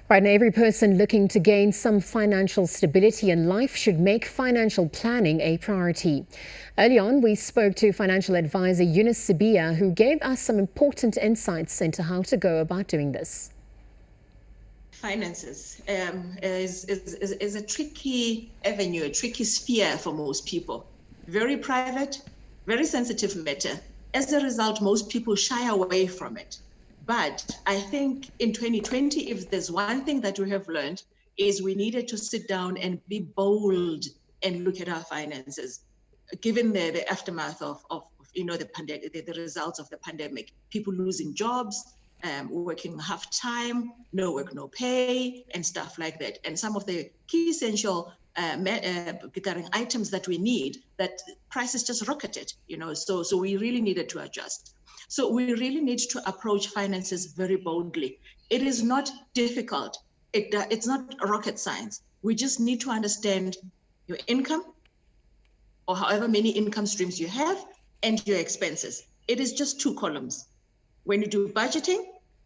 Right now, every person looking to gain some financial stability in life should make financial planning a priority. Early on, we spoke to financial advisor Eunice Sibiya, who gave us some important insights into how to go about doing this. Finances is a tricky avenue, a tricky sphere for most people. Very private, very sensitive matter. As a result, most people shy away from it. But I think in 2020, if there's one thing that we have learned, is we needed to sit down and be bold and look at our finances. Given the aftermath of the pandemic, the results of the pandemic, people losing jobs, working half time, no work, no pay, and stuff like that. And some of the key essential items that we need, that prices just rocketed, so we really needed to adjust. So we really need to approach finances very boldly. It is not difficult. It's not rocket science. We just need to understand your income, or however many income streams you have, and your expenses. It is just 2 columns. When you do budgeting,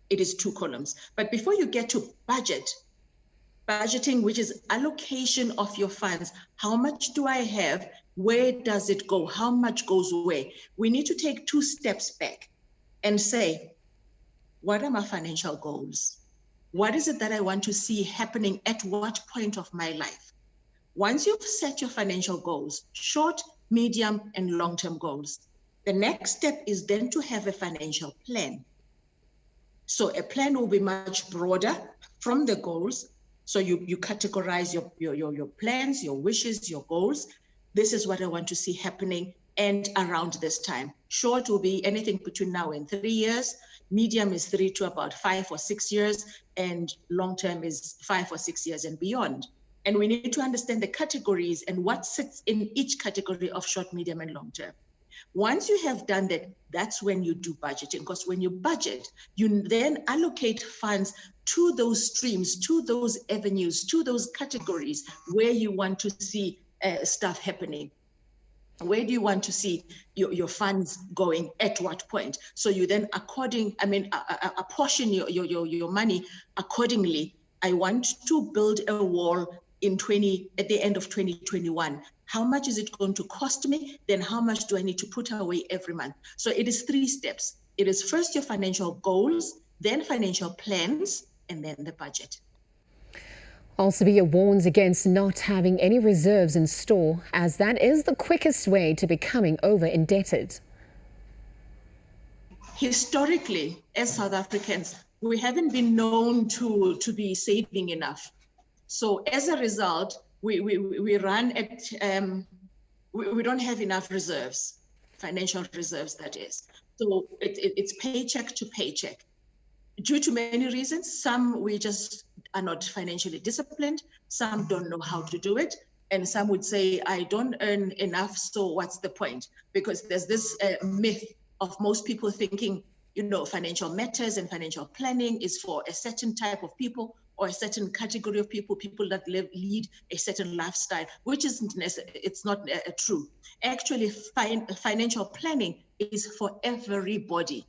it is 2 columns. But before you get to budgeting, which is allocation of your funds, how much do I have? Where does it go? How much goes where? We need to take 2 steps back and say, what are my financial goals? What is it that I want to see happening at what point of my life? Once you've set your financial goals, short, medium, and long-term goals, the next step is then to have a financial plan. So a plan will be much broader from the goals. So you categorize your plans, your wishes, your goals. This is what I want to see happening and around this time. Short will be anything between now and 3 years. Medium is 3 to about 5 or 6 years, and long-term is 5 or 6 years and beyond. And we need to understand the categories and what sits in each category of short, medium, and long term. Once you have done that, that's when you do budgeting, because when you budget, you then allocate funds to those streams, to those avenues, to those categories where you want to see stuff happening. Where do you want to see your funds going at what point? So you then apportion your money accordingly. I want to build a wall at the end of 2021. How much is it going to cost me? Then how much do I need to put away every month? So it is 3 steps. It is first your financial goals, then financial plans, and then the budget. Sibiya warns against not having any reserves in store, as that is the quickest way to becoming over-indebted. Historically, as South Africans, we haven't been known to be saving enough. So as a result, we run at, we don't have enough reserves, financial reserves, that is. So it's paycheck to paycheck. Due to many reasons, some we just are not financially disciplined, some don't know how to do it, and some would say, I don't earn enough, so what's the point? Because there's this myth of most people thinking, financial matters and financial planning is for a certain type of people or a certain category of people that lead a certain lifestyle, which it's not true. Actually, financial planning is for everybody,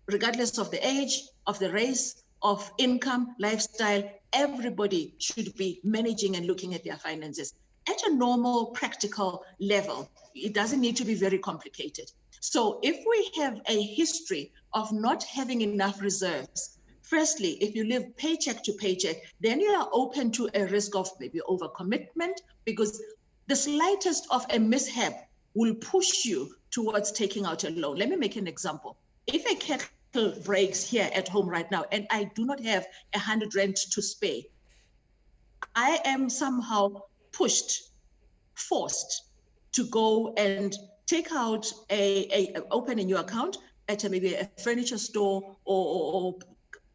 regardless of the age, of the race, of income, lifestyle. Everybody should be managing and looking at their finances at a normal, practical level. It doesn't need to be very complicated. So if we have a history of not having enough reserves, firstly, if you live paycheck to paycheck, then you are open to a risk of maybe overcommitment, because the slightest of a mishap will push you towards taking out a loan. Let me make an example. If a kettle breaks here at home right now and I do not have 100 rand to spare, I am somehow forced to go and take out open a new account at maybe a furniture store or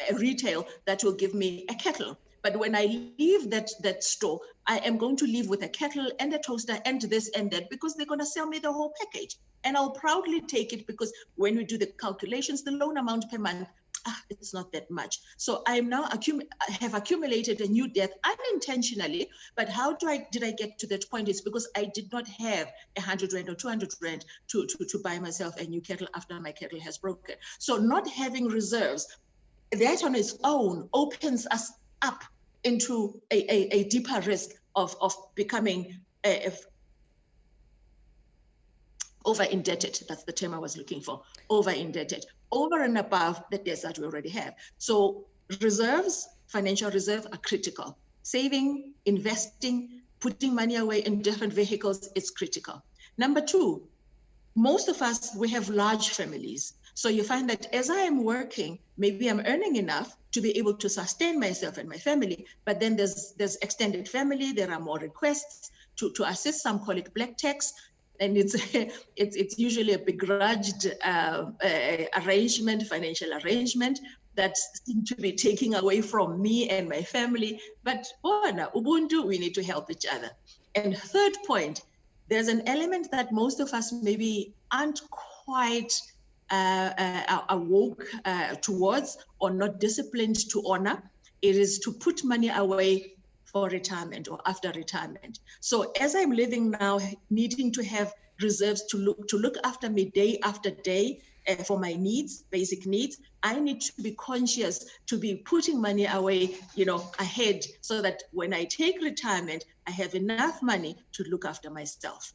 a retail that will give me a kettle. But when I leave that store, I am going to leave with a kettle and a toaster and this and that, because they're going to sell me the whole package. And I'll proudly take it, because when we do the calculations, the loan amount per month, it's not that much. So I am now have accumulated a new debt unintentionally. But how did I get to that point? It's because I did not have 100 rand or 200 rand to buy myself a new kettle after my kettle has broken. So not having reserves that on its own opens us up into a deeper risk of becoming over-indebted. That's the term I was looking for, over-indebted, over and above the debts that we already have. So reserves, financial reserves are critical. Saving, investing, putting money away in different vehicles is critical. Number two, most of us, we have large families. So you find that as I am working, maybe I'm earning enough to be able to sustain myself and my family, but then there's extended family, there are more requests to assist, some call it black tax, and it's usually a begrudged arrangement, financial arrangement that seem to be taking away from me and my family. But Ubuntu, we need to help each other. And third point, there's an element that most of us maybe aren't quite awoke towards or not disciplined to honor. It is to put money away for retirement or after retirement. So as I'm living now, needing to have reserves to look after me day after day for my needs, basic needs, I need to be conscious to be putting money away, ahead, so that when I take retirement, I have enough money to look after myself.